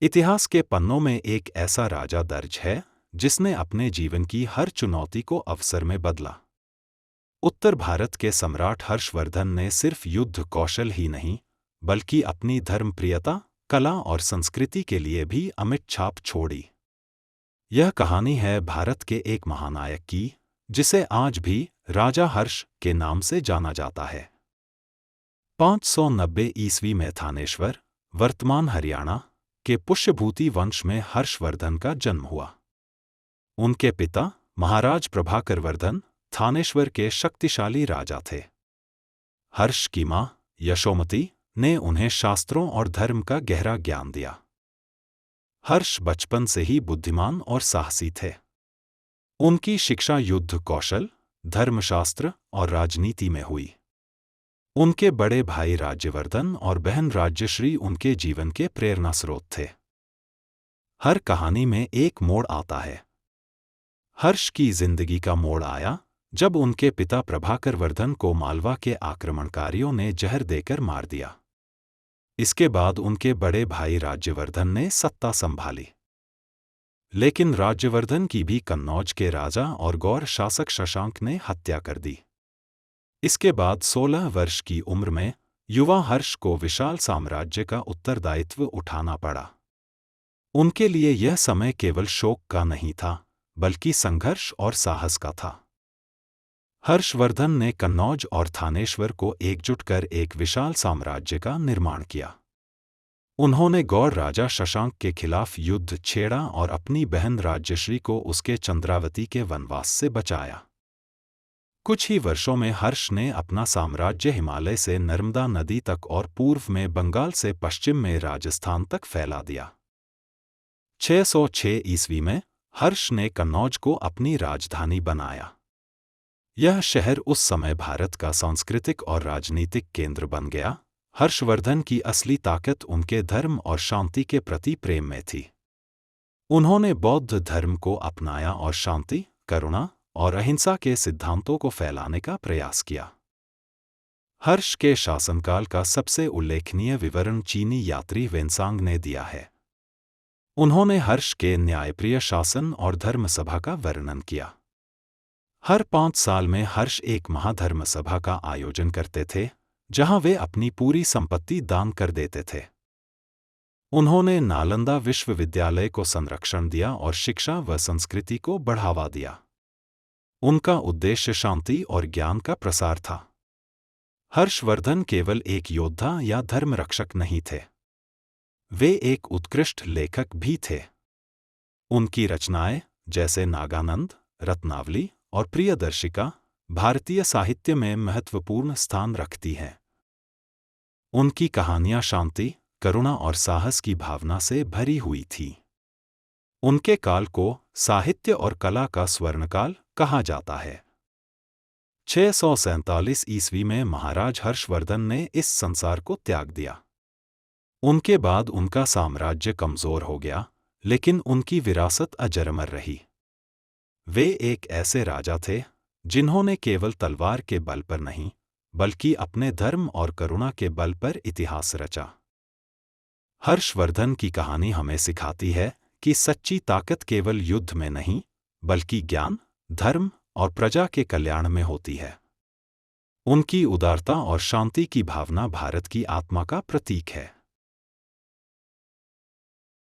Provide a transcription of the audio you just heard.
इतिहास के पन्नों में एक ऐसा राजा दर्ज है जिसने अपने जीवन की हर चुनौती को अवसर में बदला। उत्तर भारत के सम्राट हर्षवर्धन ने सिर्फ युद्ध कौशल ही नहीं, बल्कि अपनी धर्मप्रियता, कला और संस्कृति के लिए भी अमिट छाप छोड़ी। यह कहानी है भारत के एक महानायक की, जिसे आज भी राजा हर्ष के नाम से जाना जाता है। 590 ईस्वी में थानेश्वर, वर्तमान हरियाणा के पुष्यभूति वंश में हर्षवर्धन का जन्म हुआ। उनके पिता महाराज प्रभाकर वर्धन थानेश्वर के शक्तिशाली राजा थे। हर्ष की मां यशोमती ने उन्हें शास्त्रों और धर्म का गहरा ज्ञान दिया। हर्ष बचपन से ही बुद्धिमान और साहसी थे। उनकी शिक्षा युद्ध कौशल, धर्मशास्त्र और राजनीति में हुई। उनके बड़े भाई राज्यवर्धन और बहन राज्यश्री उनके जीवन के प्रेरणा स्रोत थे। हर कहानी में एक मोड़ आता है। हर्ष की जिंदगी का मोड़ आया जब उनके पिता प्रभाकर वर्धन को मालवा के आक्रमणकारियों ने जहर देकर मार दिया। इसके बाद उनके बड़े भाई राज्यवर्धन ने सत्ता संभाली। लेकिन राज्यवर्धन की भी कन्नौज के राजा और गौर शासक शशांक ने हत्या कर दी। इसके बाद 16 वर्ष की उम्र में युवा हर्ष को विशाल साम्राज्य का उत्तरदायित्व उठाना पड़ा। उनके लिए यह समय केवल शोक का नहीं था, बल्कि संघर्ष और साहस का था। हर्षवर्धन ने कन्नौज और थानेश्वर को एकजुट कर एक विशाल साम्राज्य का निर्माण किया। उन्होंने गौर राजा शशांक के खिलाफ युद्ध छेड़ा और अपनी बहन राज्यश्री को उसके चंद्रावती के वनवास से बचाया। कुछ ही वर्षों में हर्ष ने अपना साम्राज्य हिमालय से नर्मदा नदी तक और पूर्व में बंगाल से पश्चिम में राजस्थान तक फैला दिया। 606 ईस्वी में हर्ष ने कन्नौज को अपनी राजधानी बनाया। यह शहर उस समय भारत का सांस्कृतिक और राजनीतिक केंद्र बन गया। हर्षवर्धन की असली ताकत उनके धर्म और शांति के प्रति प्रेम में थी। उन्होंने बौद्ध धर्म को अपनाया और शांति, करुणा और अहिंसा के सिद्धांतों को फैलाने का प्रयास किया। हर्ष के शासनकाल का सबसे उल्लेखनीय विवरण चीनी यात्री वेनसांग ने दिया है। उन्होंने हर्ष के न्यायप्रिय शासन और धर्मसभा का वर्णन किया। हर 5 साल में हर्ष एक महाधर्म सभा का आयोजन करते थे, जहां वे अपनी पूरी संपत्ति दान कर देते थे। उन्होंने नालंदा विश्वविद्यालय को संरक्षण दिया और शिक्षा व संस्कृति को बढ़ावा दिया। उनका उद्देश्य शांति और ज्ञान का प्रसार था। हर्षवर्धन केवल एक योद्धा या धर्मरक्षक नहीं थे, वे एक उत्कृष्ट लेखक भी थे। उनकी रचनाएं जैसे नागानंद, रत्नावली और प्रियदर्शिका भारतीय साहित्य में महत्वपूर्ण स्थान रखती हैं। उनकी कहानियां शांति, करुणा और साहस की भावना से भरी हुई थीं। उनके काल को साहित्य और कला का स्वर्णकाल कहा जाता है। 647 ईस्वी में महाराज हर्षवर्धन ने इस संसार को त्याग दिया। उनके बाद उनका साम्राज्य कमजोर हो गया, लेकिन उनकी विरासत अजरअमर रही। वे एक ऐसे राजा थे जिन्होंने केवल तलवार के बल पर नहीं, बल्कि अपने धर्म और करुणा के बल पर इतिहास रचा। हर्षवर्धन की कहानी हमें सिखाती है कि सच्ची ताकत केवल युद्ध में नहीं, बल्कि ज्ञान, धर्म और प्रजा के कल्याण में होती है। उनकी उदारता और शांति की भावना भारत की आत्मा का प्रतीक है।